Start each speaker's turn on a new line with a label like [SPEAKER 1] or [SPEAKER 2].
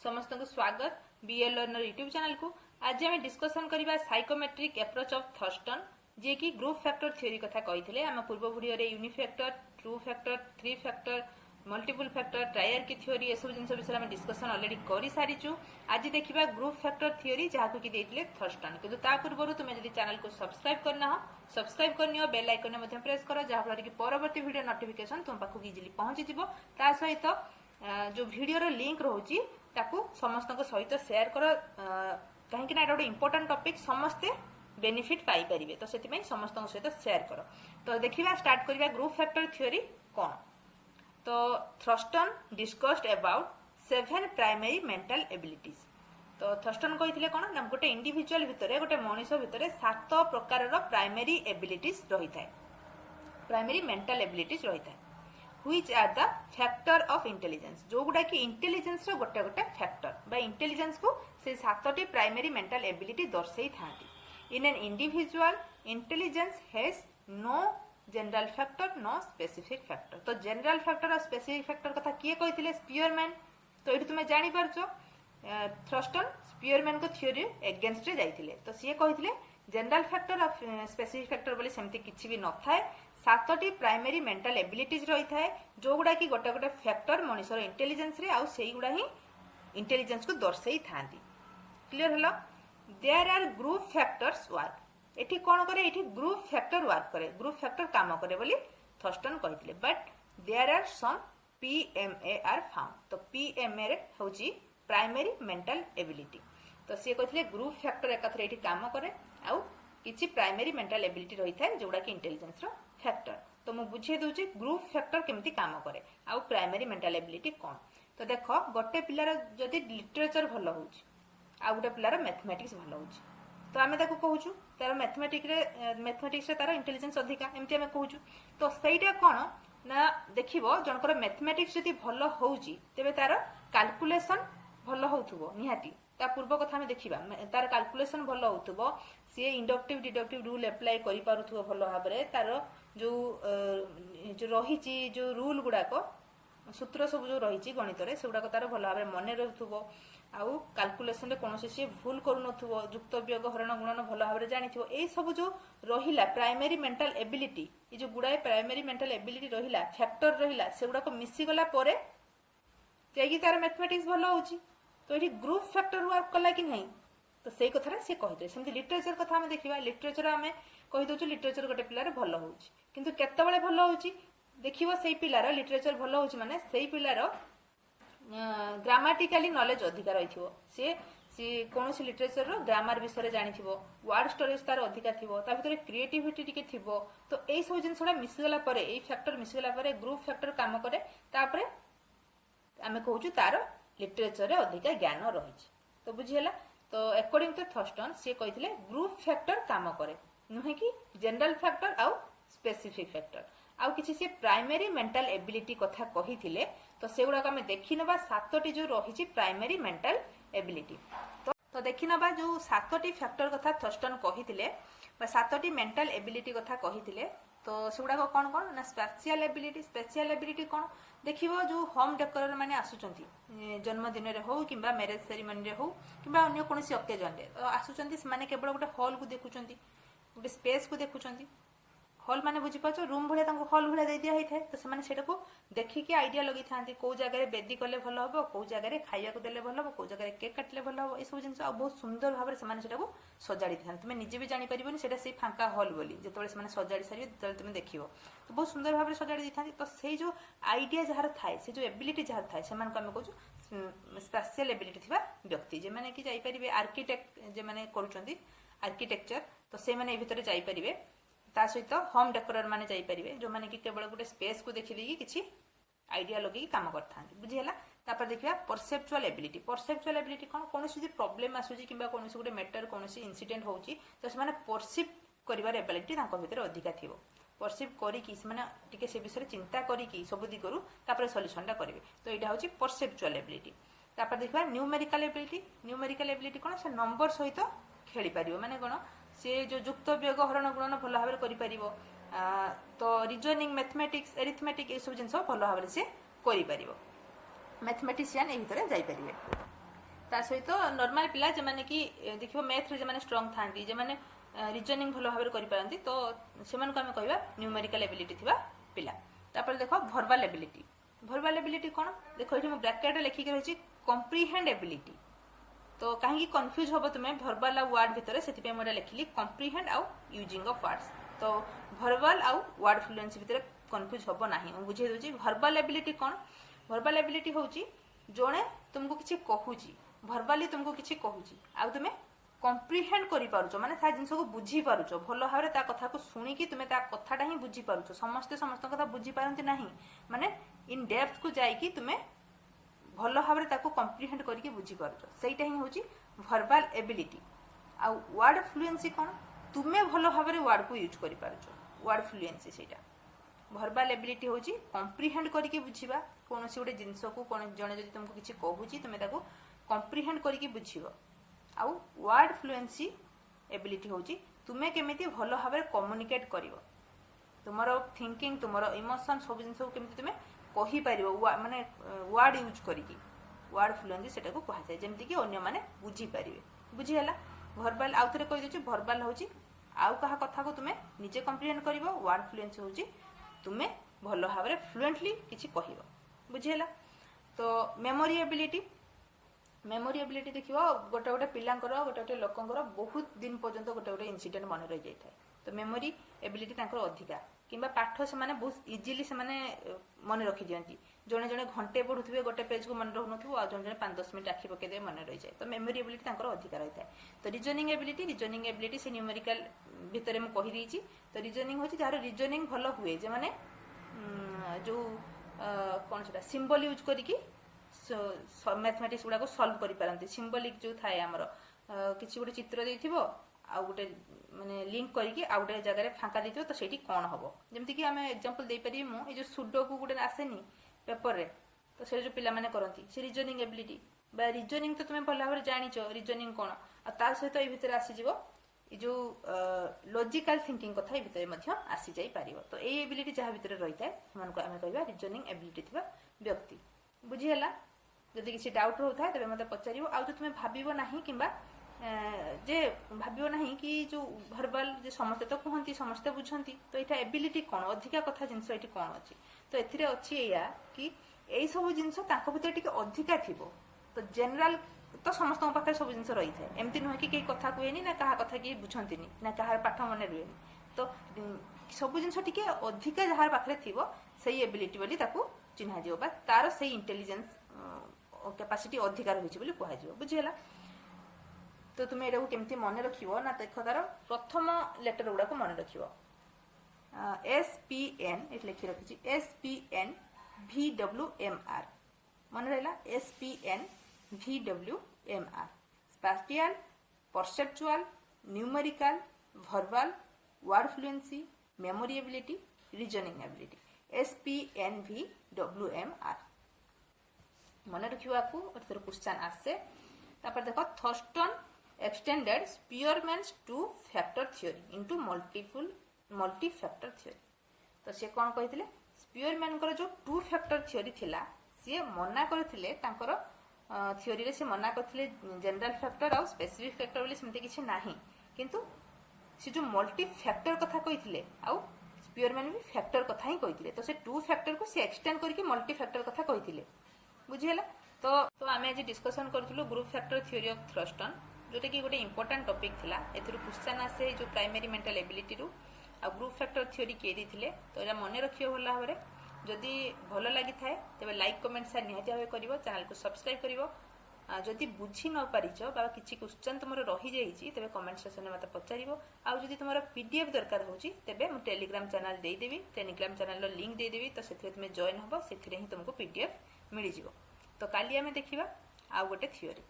[SPEAKER 1] समस्त को स्वागत बीए लर्नर यूट्यूब चैनल को। आज आम डिस्कसन करबा साइकोमेट्रिक एप्रोच ऑफ थर्स्टन जे कि ग्रुप फैक्टर थ्योरी कथा कही आम पूर्व वीडियो रे unifactor, two factor, three factor, multiple factor, triarchic theory ए सब जिन विषय में डिस्कसन ऑलरेडी कर सारीचु। आज देखिबा ग्रुप फैक्टर थ्योरी जहां को कि देथिले थर्स्टन। किंतु ता पूर्व तुम यदि चैनल को सब्सक्राइब करना हो सब्सक्राइब करनियो, बेल आइकन मध्ये प्रेस करो जहां फल कि परवर्ती वीडियो नोटिफिकेशन तुम पाखु इजीली पहुंची जिवो। ता सहित जो वीडियो रो लिंक रहउची ताकू समस्त को सहित शेयर कर कहीं ना गोटे इंपोर्टाट टॉपिक समस्ते बेनिफिट पाई परिबे, तो सेति समस्त सहित शेयर कर। तो देखिबा स्टार्ट करबा ग्रुप फैक्टर थ्योरी कौन। तो Thurston discussed about 7 primary mental abilities. तो थर्स्टन कही कौन ना गोटे इंडिविजुअल भितर गोटे मनीष भितर 7 प्रकार प्राइमरी एबिलिटीज रही है, प्राइमरी मेंटल एबिलिटीज रही है which are the factor of intelligence, जो गुडा कि इंटेलिजेंस रो गोटे गोटे फैक्टर बा इंटेलिजेंस को से 7टी प्राइमरी मेंटल एबिलिटी दर्शाई थांती। In an individual intelligence has no general factor no specific factor. तो जनरल फैक्टर और स्पेसिफिक फैक्टर कथा किए कहिथिले स्पियरमैन। तो एठी तुमे जानि परछो थर्स्टन स्पियरमैन को थ्योरी एगेंस्ट रे जाइथिले। तो सिए कहिथिले जनरल फैक्टर और स्पेसिफिक फैक्टर बोली सेमती किछि भी न थाए, 7टी प्राइमरी मेंटल एबिलिटीज रही थाए जो गुडा कि गोटे गोटे फैक्टर मनुष्यर इंटेलिजेंस रे आउ सेही गुडा ही इंटेलिजेंस को दर्शाई थांती। क्लियर हलो। There are group factors work. एठी कोन करे, एठी ग्रुप फैक्टर वर्क करे, ग्रुप फैक्टर काम करे बोली थर्स्टन कहिथिले। But there are some PMA are found. तो पीएमए रे होची प्राइमरी मेंटल एबिलिटी। तो सी कहिथिले ग्रुप फैक्टर एकाथरे एठी काम करे आउ किछि प्राइमरी मेंटल एबिलिटी रही थाए जोडा कि इंटेलिजेंस रो फैक्टर। तो मु बुझे दूची ग्रुप फैक्टर केमती काम करे आउ प्राइमरी मेंटल एबिलिटी कौन। तो देखो गोटे पिलार जदि लिटरेचर भल होउची आ गोटे पिलार मैथमेटिक्स भल होउची, तो आमे ताको कहूछु तार मैथमेटिक्स रे तार इंटेलिजेंस अधिका एमती आमे कहूछु। तो सेइटा कोन ना देखिबो जनकर मैथमेटिक्स जदि भल होउची तेबे तार कैलकुलेशन भल होउथुबो निहाती। ता पूर्व कथा में देखिबा तार कैलकुलेशन भल होउथुबो, सी इंडक्टिव डिडक्टिव रूल अप्लाई करि पारुथुबो भल भाबरे, तार जो रही जो रूल गुड़ाक सूत्र सब जो रही गणित से गुड़ाक तार भल भाव मन रुथुब आउ कैलकुलेशन कौन सी भूल करूनथुबो, जुक्त वियोग हरण गुणन भल भाव जानिथिबो। ए सब जो रहिला प्राइमरी मेंटल एबिलिटी, ये जो गुड़ाए प्राइमरी मेंटल एबिलिटी रहिला फैक्टर रहिला से गुड़ाक मिसी गला परे जाई तार मैथमेटिक्स भल होउची। तो ये ग्रुप फैक्टर वर्क कला कि नहीं, तो से कथा से कहिदे। सेमती लिटरेचर कथा हम देखिबा, लिटरेचर आमे कहि दोछु लिटरेचर गोटे पिलार भल होउची, किंतु केतेबेले भल होउची देखिबो सेई पिलार लिटरेचर भल होउची माने सेई पिलार ग्रामाटिकली नॉलेज अधिका रहिथिबो, से कोनोसी लिटरेचर रो ग्रामर विषय जानिथिबो, वर्ड स्टोरेज तार अधिका थिबो, ता भितरे क्रिएटिविटी टिके थिबो। तो एई सब जिंसडा मिसी गला परे एई फैक्टर मिसी गला परे ग्रुप फैक्टर काम करे, तापरे आमे कहूछु तार लिटरेचर रे अधिका ज्ञान रहिछि। तो बुझियला। तो अकॉर्डिंग टू थर्स्टन से कहिथिले ग्रुप फैक्टर काम करे नुहे कि जनरल फैक्टर आउ स्पेसिफिक फैक्टर आउ किछि से प्राइमरी मेंटल एबिलिटी कथा कहिथिले। तो सेगुडा आमे देखि नबा 7टी जो रहिछि प्राइमरी मेंटल एबिलिटी। तो देखि नबा जो 7टी फैक्टर कथा थर्स्टन कहिथिले बा 7टी मेंटल एबिलिटी कथा कहिथिले। तो सेगुडा कौन कौन ना स्पेशल एबिलिटी। स्पेशल एबिलिटी कौन देखिबो, जो होम डेकोरर माने आसुचंती जन्मदिन रे हो किंबा मैरेज सेरेमनी रे हो किंबा अन्य कोनोसी ओकेजन रे आसुचंती, से माने केवल गोटे हॉल को देखुचंती, गोटे स्पेस को देखुचंती। हॉल माने बुझी पाछो रूम भले तांको हॉल भले दे दिया होइथाय। तो से माने सेटा को देखि के आइडिया लगि थांती को जगह रे बेदी करले भल होबो, को जगह रे खाइया को देले भल होबो, को जगह रे केक काटले भल होबो। ए सब जिंस आ बहुत सुंदर भाबरे से माने सेटा को सजाडी थांती। तुमे निजे भी जानि परिबोनी सेटा से फांका हॉल बोली, जेतबे से माने सजाडी सारी तले तुमे देखिबो तो बहुत सुंदर भाबरे सजाडी दिथांती। तो से जो आइडिया जहार थाए, से जो एबिलिटी जहार थाए, से माने को हम कहू स्पेशल एबिलिटी थिबा व्यक्ति जे माने कि जाई परिबे आर्किटेक्ट जे माने करूचंती आर्किटेक्चर, तो से माने ए भितरे जाई परिबे। ता सहित होम डेकोरर माने जाई परिबे जो माने कि केवल गोटे स्पेस को देखि देगी किछि आइडिया लगी काम करथांती। बुझियला। तापर देखिबा परसेप्चुअल एबिलिटी। परसेप्चुअल एबिलिटी कोन कोनोसी प्रॉब्लम आसुची किंबा कोनोसी गोटे मैटर कोनोसी इंसिडेंट होउची तो से माने परसीव करिवार एबिलिटी तांको भितरे अधिका थिबो। परसीव करी कि से माने टिके से विषय चिंता करी कि सब दि करू तापर सॉल्यूशनटा करिवे। तो एटा होची परसेप्चुअल एबिलिटी। तापर देखिबा न्यूमेरिकल एबिलिटी। न्यूमेरिकल एबिलिटी कोन से नंबर सहित खेली पारिबो, माने कोन से जो जुक्त वियोग हरण गुणन भल भाव करि पारिबो। तो रीजनिंग मैथमेटिक्स एरिथमेटिक ए सब जिंस भल भाव से करि पारिबो। मैथमेटिशियन ए भितरे जाई परिबे। ता सहित नॉर्मल पिला जे माने कि देखिबो मैथ रे जे माने स्ट्रांग थांती जे माने रीजनिंग भलो भाबरे करि पारंती तो सेमान को हम कहबा न्यूमेरिकल एबिलिटी थिबा पिला। तापर देखो वर्बल एबिलिटी। वर्बल एबिलिटी कोन देखो एठी म ब्रैकेट रे लिखि के रहिछि कॉम्प्रिहेंड एबिलिटी। तो कहीं कंफ्यूज हम तुम्हें भर्बल आ वर्ड भितर से मुझे लिखिली कॉम्प्रिहेंड आउ यूजिंग ऑफ वर्ड्स। तो भर्बल आउ वर्ड फ्लुएंसी भितर कंफ्यूज हम ना बुझे दूसरी। भर्बल एबिलिटी कौन भर्बल एबिलिटी हूँ जड़े तुमको किसी कहूची भर्बाली तुमको किसी कहूची आ तुम्हें कॉम्प्रिहेंड कर पारुछ माने ता जिनस को बुझी पारुछ भल भाव ता कथा को सुनिकी तुम्हें ता कथाटा ही बुझी पारुछ। समस्ते समस्त कथा बुझी पारती नहीं माने इन डेप्थ को जाइकी तुम्हें भल भाव कॉम्प्रिहेंड करके बुझी पारुछ सेटा ही होची भर्बल एबिलिटी। आ वर्ड फ्लुएंसी कौन तुम्हें भल भाव वर्ड को यूज कर पारुछ वर्ड फ्लुएंसी सेटा। भर्बल एबिलिटी होची कॉम्प्रिहेंड करके बुझीबा कौन सी गोटे जिनस को कौन जड़े जब तुमको किसी कहूची तुम्हें ताको कॉम्प्रिहेंड करके बुझीबो। आउ वर्ड फ्लुएंसी एबिलिटी होची तुम्हें केमिति भल भाव कम्युनिकेट करिवो तुमरो थिंकिंग तुमरो इमोशन सब जिनस को केमिति तुम्हें कहि पारिबो माने वर्ड यूज करके वर्ड फ्लुएंसी सेटा को कहा जाय जेमति कि अन्य माने बुझी पारिबे। बुझी हला भर्बल आउ थरे कहि देछि भर्बल होची आउ कहा कथा को तुम्हें निजे कम्प्रिहेंड करिवो। वर्ड फ्लुएंसी होची तुम्हें भल भाव फ्लुएंटली किछि कहिवो। बुझी हला। तो मेमोरी एबिलिटी देखिबो गोटे गोटे पिलांकर गोटे गोटे लोकंकर बहुत दिन पर्यंत गोटे गोटे इनसिडेंट मन रही जाय थाए। तो मेमोरी एबिलिटी तांकर अधिका किंबा पाठ से माने बहुत इजीली से माने मन रखी दियंती। जने जने घंटे पढुथिबे गोटे पेज को मन रहनथु आ जने जने 5-10 मिनिट आखि पके दे मन रही जाय। तो मेमोरी एबिलिटी तांकर अधिका रही थाए। तो रीजनिंग एबिलिटी से न्यूमेरिकल भितरे म कहि दैछि। तो रीजनिंग होछि जार रीजनिंग भलो हुए जे माने जो कोन सेटा सिंबल यूज करिकि मैथमेटिक्स गुड़ा को सॉल्व करि पारंती। सिंबलिक जो थाए हमर किछि गोटे चित्र देथिबो आ गोटे माने लिंक करिकि आ गोटे जगह रे फांका देथिबो तो सेठी कोन हबो जेमति कि हमें एग्जांपल दे पारि मु ए जो सुडो को गोटे आसेनी पेपर रे तो से जो पिला माने करंती से रीजनिंग एबिलिटी बा रीजनिंग तो तुमे भला भाबरे जानिचो रीजनिंग कोन आ ता सहित ए भितर आसी जिवो ए जो लॉजिकल थिंकिंग कथा ए भितर मध्य आसी जाई पारिबो। तो ए एबिलिटी जहा भितर रहिताय मन को हमें कहबा रीजनिंग एबिलिटी थिबा व्यक्ति। बुझी हला। जदि किसी डाउट होता है तबे मते पचारिबो। आ जो तुमे भाबिबो नाही किंबा जे भाबिबो नाही कि जो भर्बल जे समस्त तो कहंती समस्त बुझंती तो एटा एबिलिटी कोन अधिका कथा जिंस एटी कोन अछि। तो एथिरे अछि एया कि एई सब जिंस ताको भितर टिके अधिका थिबो। तो जनरल तो समस्त पाखे सब जिंस रही थाए एमती नुह कि कई कथा कहेनी ना कहा कथा कि बुझंतीनी ना कहार पाठ मन रुएनी। तो सब जिंस टिके अधिका जहार पाखरे थिबो सेही एबिलिटी बोली ताको चिन्हा जिवो बा तार सेही इंटेलिजेंस कैपेसिटी अधिकार होइछि बोली कहै जिवो। बुझियला। तो तुम एटा को केमती मन रखिवो ना देखो तार प्रथम लेटर गुडा को मन रखिवो SPN एट लिखि रखिछि SPN VWMR मन रहला SPN VWMR spatial perceptual numerical verbal word fluency memory ability reasoning ability SPN VWMR मन रखिवा को और क्वेश्चन आसे। तापर देखो Thurston extended स्पीयरमैन्स two factor theory into multi factor theory. तो से कोन कहिथिले स्पीयरमैन कर जो टू फैक्टर थ्योरी थिला से मना करथिले तांकर थ्योरी रे से मना करथिले जनरल फैक्टर और स्पेसिफिक फैक्टर बोली सेमते किछि नाही किंतु से जो मल्टी फैक्टर कथा कहिथिले आ स्पीयरमैन भी फैक्टर कथा ही कहिथिले। तो से टू फैक्टर को से एक्सटेंड करके मल्टी फैक्टर कथा कहिथिले। बुझियला। तो आमे आज डिस्कशन करथुलो group factor theory of Thurstone जोटा कि गोटे इंपोर्टेंट टॉपिक थिला। एथुरु क्वेश्चन आसे जो प्राइमरी मेंटल एबिलिटी रु आ ग्रुप फैक्टर थ्योरी के दिथिले। तो एरा मने रखियो भला भाबरे जदि भलो लागि थाए तबे लाइक कमेंट शेयर निहाती भाबे करिवो चैनल को सब्सक्राइब करिवो। जदि बुझी न पारिचो बा किछि क्वेश्चन तुमरो रहि जाईची तबे कमेंट सेक्शन में मते पचारिवो। आ जदि तुमरो पीडीएफ दरकार होची तबे मु टेलीग्राम चैनल देई देबी। टेलीग्राम चैनल रो लिंक देई देबी। तो सेथिरे तुमे जॉइन हबो सेथिरे ही तुमको पीडीएफ मिलि जिवो। तो काली हमें देखिबा आ गोटे थ्योरी।